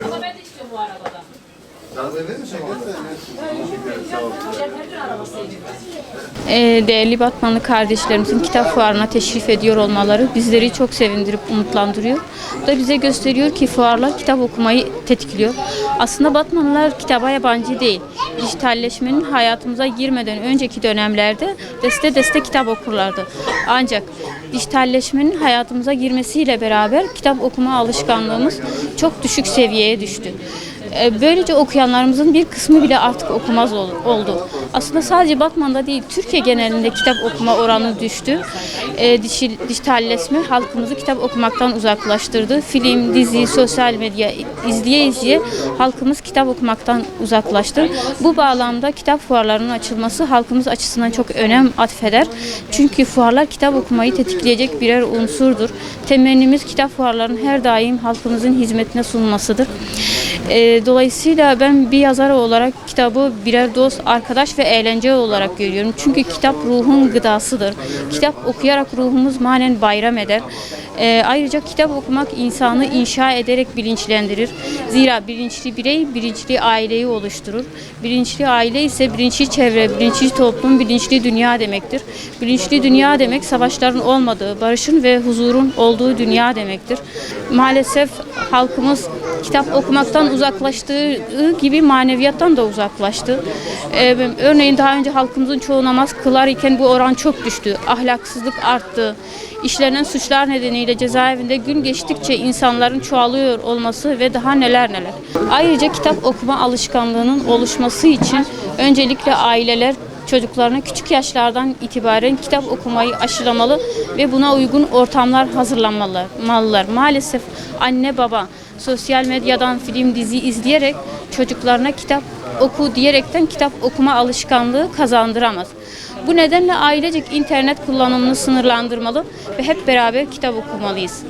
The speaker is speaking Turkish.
Ama ben de istiyorum bu arabadan. Değerli Batmanlı kardeşlerimizin kitap fuarına teşrif ediyor olmaları bizleri çok sevindirip umutlandırıyor. Bu da bize gösteriyor ki fuarlar kitap okumayı tetikliyor. Aslında Batmanlılar kitaba yabancı değil. Dijitalleşmenin hayatımıza girmeden önceki dönemlerde deste kitap okurlardı. Ancak dijitalleşmenin hayatımıza girmesiyle beraber kitap okuma alışkanlığımız çok düşük seviyeye düştü. Böylece okuyanlarımızın bir kısmı bile artık okumaz oldu. Aslında sadece Batman'da değil, Türkiye genelinde kitap okuma oranı düştü. Dijitalleşme halkımızı kitap okumaktan uzaklaştırdı. Film, dizi, sosyal medya izleye halkımız kitap okumaktan uzaklaştı. Bu bağlamda kitap fuarlarının açılması halkımız açısından çok önem atfeder. Çünkü fuarlar kitap okumayı tetikleyecek birer unsurdur. Temennimiz kitap fuarlarının her daim halkımızın hizmetine sunulmasıdır. Dolayısıyla ben bir yazar olarak kitabı birer dost, arkadaş ve eğlence olarak görüyorum. Çünkü kitap ruhun gıdasıdır. Kitap okuyarak ruhumuz manen bayram eder. Ayrıca kitap okumak insanı inşa ederek bilinçlendirir. Zira bilinçli birey bilinçli aileyi oluşturur. Bilinçli aile ise bilinçli çevre, bilinçli toplum, bilinçli dünya demektir. Bilinçli dünya demek savaşların olmadığı, barışın ve huzurun olduğu dünya demektir. Maalesef halkımız kitap okumaktan uzaklaştığı gibi maneviyattan da uzaklaştı. Örneğin daha önce halkımızın çoğu namaz kılar iken bu oran çok düştü. Ahlaksızlık arttı. İşlenen suçlar nedeniyle cezaevinde gün geçtikçe insanların çoğalıyor olması ve daha neler. Ayrıca kitap okuma alışkanlığının oluşması için öncelikle aileler çocuklarına küçük yaşlardan itibaren kitap okumayı aşılamalı ve buna uygun ortamlar hazırlanmalılar. Maalesef anne baba sosyal medyadan film dizi izleyerek çocuklarına kitap oku diyerekten kitap okuma alışkanlığı kazandıramaz. Bu nedenle ailecek internet kullanımını sınırlandırmalı ve hep beraber kitap okumalıyız.